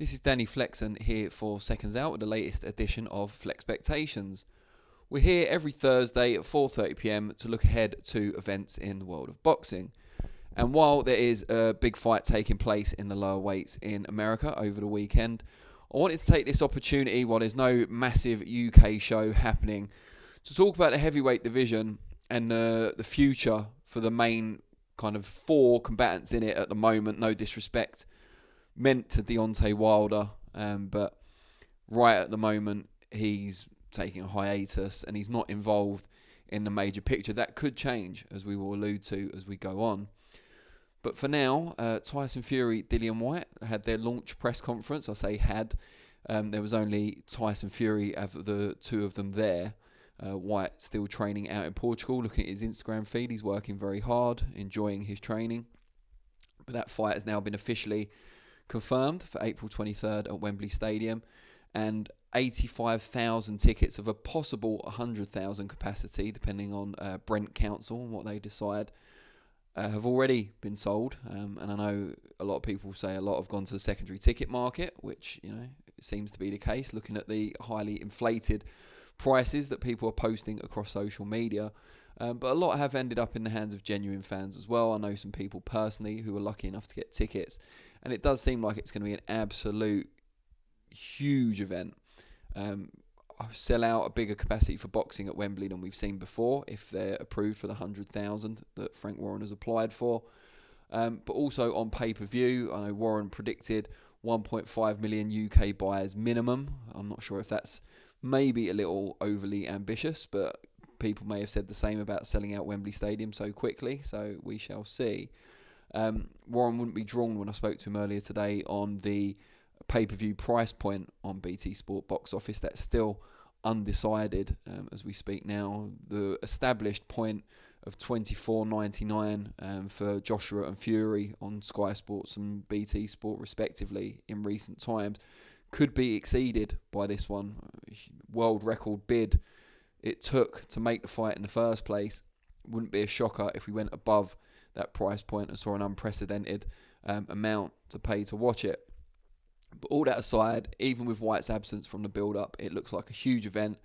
This is Danny Flexen here for Seconds Out with the latest edition of FLEXpectations. We're here every Thursday at 4:30 p.m. to look ahead to events in the world of boxing. And while there is a big fight taking place in the lower weights in America over the weekend, I wanted to take this opportunity while there's no massive UK show happening to talk about the heavyweight division and the future for the main kind of four combatants in it at the moment. No disrespect meant to Deontay Wilder, but right at the moment he's taking a hiatus and he's not involved in the major picture. That could change, as we will allude to as we go on. But for now, Tyson Fury, Dillian Whyte had their launch press conference. I say had. There was only Tyson Fury of the two of them there. Whyte still training out in Portugal. Looking at his Instagram feed, he's working very hard, enjoying his training. But that fight has now been officially confirmed for April 23rd at Wembley Stadium, and 85,000 tickets of a possible 100,000 capacity, depending on Brent Council and what they decide, have already been sold. And I know a lot of people say a lot have gone to the secondary ticket market, which seems to be the case, looking at the highly inflated prices that people are posting across social media. But a lot have ended up in the hands of genuine fans as well. I know some people personally who were lucky enough to get tickets, and it does seem like it's going to be an absolute huge event. Sell out a bigger capacity for boxing at Wembley than we've seen before, if they're approved for the 100,000 that Frank Warren has applied for. But also on pay-per-view, I know Warren predicted 1.5 million UK buyers minimum. I'm not sure if that's maybe a little overly ambitious, but people may have said the same about selling out Wembley Stadium so quickly, so we shall see. Warren wouldn't be drawn when I spoke to him earlier today on the pay-per-view price point on BT Sport box office. That's still undecided as we speak now. The established point of $24.99 for Joshua and Fury on Sky Sports and BT Sport respectively in recent times could be exceeded by this one. World record bid it took to make the fight in the first place. Wouldn't be a shocker if we went above that price point and saw an unprecedented amount to pay to watch it. But all that aside, even with Whyte's absence from the build-up, it looks like a huge event.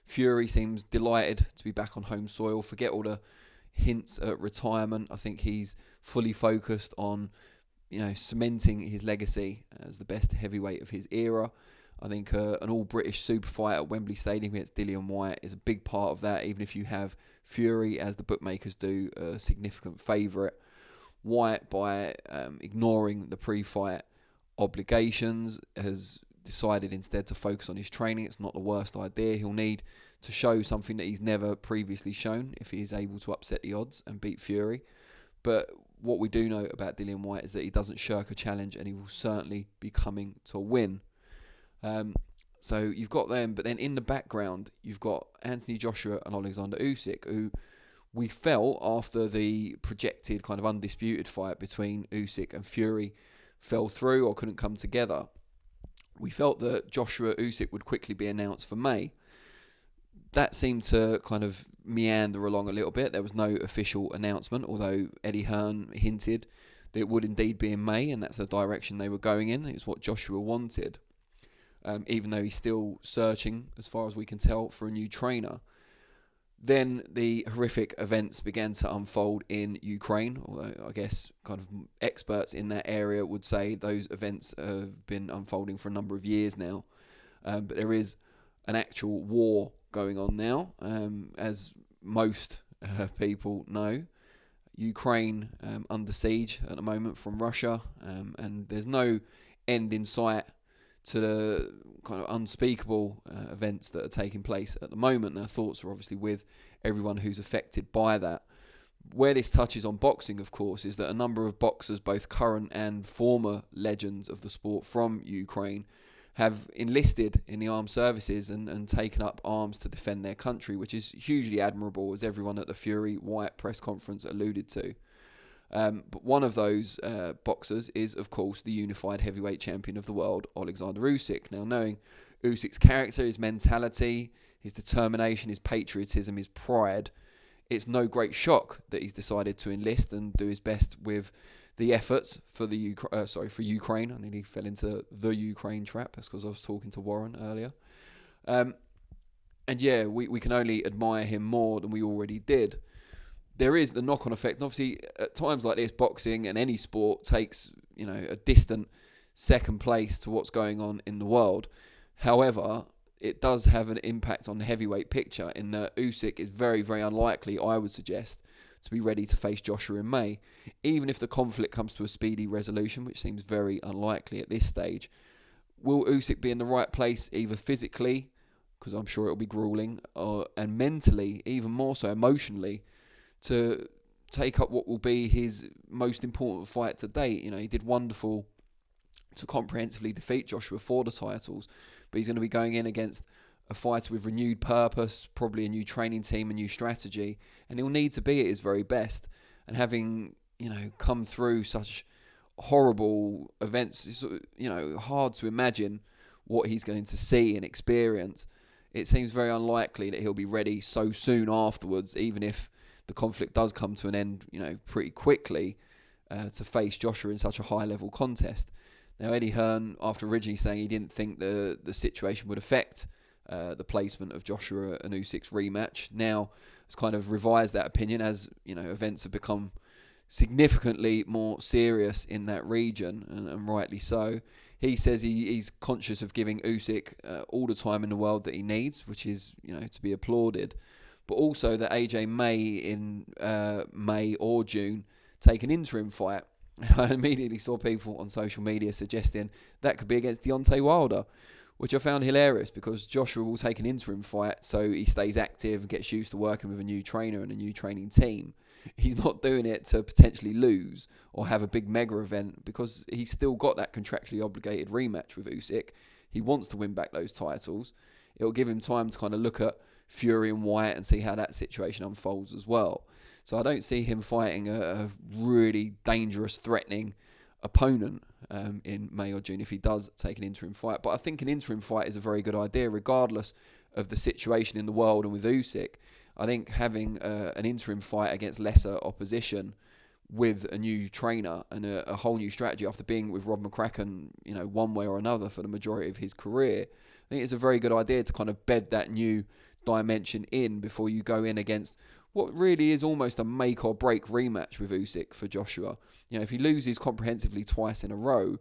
Fury seems delighted to be back on home soil. Forget all the hints at retirement. I think he's fully focused on, cementing his legacy as the best heavyweight of his era. I think an all-British super fight at Wembley Stadium against Dillian Whyte is a big part of that, even if you have Fury, as the bookmakers do, a significant favourite. Whyte, by ignoring the pre-fight obligations, has decided instead to focus on his training. It's not the worst idea. He'll need to show something that he's never previously shown if he is able to upset the odds and beat Fury. But what we do know about Dillian Whyte is that he doesn't shirk a challenge, and he will certainly be coming to win. So you've got them, but then in the background you've got Anthony Joshua and Oleksandr Usyk, who we felt after the projected kind of undisputed fight between Usyk and Fury fell through or couldn't come together. We felt that Joshua Usyk would quickly be announced for May. That seemed to kind of meander along a little bit. There was no official announcement, although Eddie Hearn hinted that it would indeed be in May, and that's the direction they were going in. It's what Joshua wanted. Even though he's still searching, as far as we can tell, for a new trainer. Then the horrific events began to unfold in Ukraine, although I guess kind of experts in that area would say those events have been unfolding for a number of years now. But there is an actual war going on now, as most people know. Ukraine under siege at the moment from Russia, and there's no end in sight to the kind of unspeakable events that are taking place at the moment. And our thoughts are obviously with everyone who's affected by that. Where this touches on boxing, of course, is that a number of boxers, both current and former legends of the sport from Ukraine, have enlisted in the armed services and taken up arms to defend their country, which is hugely admirable, as everyone at the Fury Wyatt press conference alluded to. But one of those boxers is, of course, the unified heavyweight champion of the world, Oleksandr Usyk. Now, knowing Usyk's character, his mentality, his determination, his patriotism, his pride, it's no great shock that he's decided to enlist and do his best with the efforts for for Ukraine. I nearly fell into the Ukraine trap. That's because I was talking to Warren earlier. And yeah, we can only admire him more than we already did. There is the knock-on effect. And obviously, at times like this, boxing and any sport takes, a distant second place to what's going on in the world. However, it does have an impact on the heavyweight picture in that Usyk is very, very unlikely, I would suggest, to be ready to face Joshua in May. Even if the conflict comes to a speedy resolution, which seems very unlikely at this stage, will Usyk be in the right place either physically, because I'm sure it'll be grueling, and mentally, even more so emotionally, to take up what will be his most important fight to date? He did wonderful to comprehensively defeat Joshua for the titles, but he's going to be going in against a fighter with renewed purpose, probably a new training team, a new strategy, and he'll need to be at his very best. And having, come through such horrible events, it's, hard to imagine what he's going to see and experience. It seems very unlikely that he'll be ready so soon afterwards, even if the conflict does come to an end, pretty quickly, to face Joshua in such a high-level contest. Now, Eddie Hearn, after originally saying he didn't think the situation would affect the placement of Joshua and Usyk's rematch, now has kind of revised that opinion as, events have become significantly more serious in that region, and rightly so. He says he's conscious of giving Usyk all the time in the world that he needs, which is, to be applauded. But also that AJ may in May or June take an interim fight. And I immediately saw people on social media suggesting that could be against Deontay Wilder, which I found hilarious because Joshua will take an interim fight so he stays active and gets used to working with a new trainer and a new training team. He's not doing it to potentially lose or have a big mega event because he's still got that contractually obligated rematch with Usyk. He wants to win back those titles. It'll give him time to kind of look at Fury and Wyatt and see how that situation unfolds as well. So I don't see him fighting a really dangerous, threatening opponent in May or June if he does take an interim fight. But I think an interim fight is a very good idea, regardless of the situation in the world and with Usyk. I think having an interim fight against lesser opposition with a new trainer and a whole new strategy after being with Rob McCracken, one way or another for the majority of his career, I think it's a very good idea to kind of bed that new dimension in before you go in against what really is almost a make or break rematch with Usyk for Joshua. If he loses comprehensively twice in a row,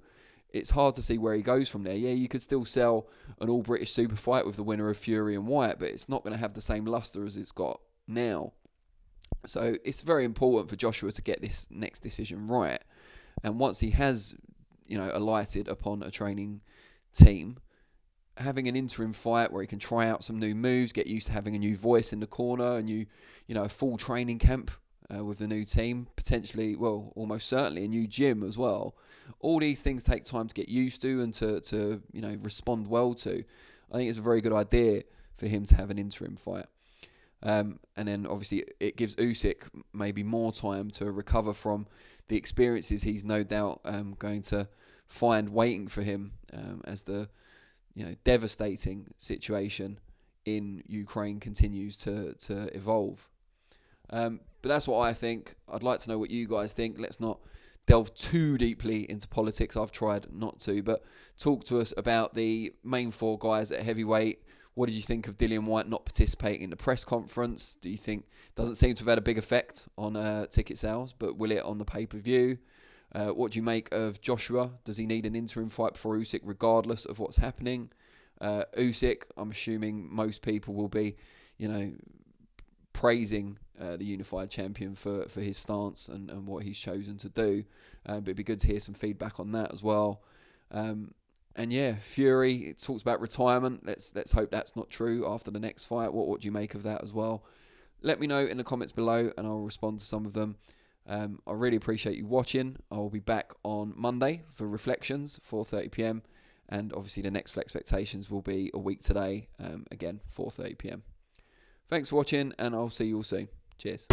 it's hard to see where he goes from there. Yeah, you could still sell an all-British super fight with the winner of Fury and Wyatt, but it's not going to have the same luster as it's got now. So it's very important for Joshua to get this next decision right. And once he has, alighted upon a training team, having an interim fight where he can try out some new moves, get used to having a new voice in the corner, a full training camp with the new team, potentially, well, almost certainly a new gym as well. All these things take time to get used to and to respond well to. I think it's a very good idea for him to have an interim fight. And then obviously it gives Usyk maybe more time to recover from the experiences he's no doubt going to find waiting for him as the devastating situation in Ukraine continues to evolve. But that's what I think. I'd like to know what you guys think. Let's not delve too deeply into politics. I've tried not to, but talk to us about the main four guys at heavyweight. What did you think of Dillian Whyte not participating in the press conference? Do you think, doesn't seem to have had a big effect on ticket sales, but will it on the pay-per-view? What do you make of Joshua? Does he need an interim fight before Usyk, regardless of what's happening? Usyk, I'm assuming most people will be, praising the unified champion for his stance and what he's chosen to do. But it'd be good to hear some feedback on that as well. And yeah, Fury, it talks about retirement. Let's hope that's not true after the next fight. What do you make of that as well? Let me know in the comments below and I'll respond to some of them. I really appreciate you watching. I will be back on Monday for Reflections, 4:30 p.m. And obviously the next FLEXpectations will be a week today, again, 4:30 p.m. Thanks for watching and I'll see you all soon. Cheers.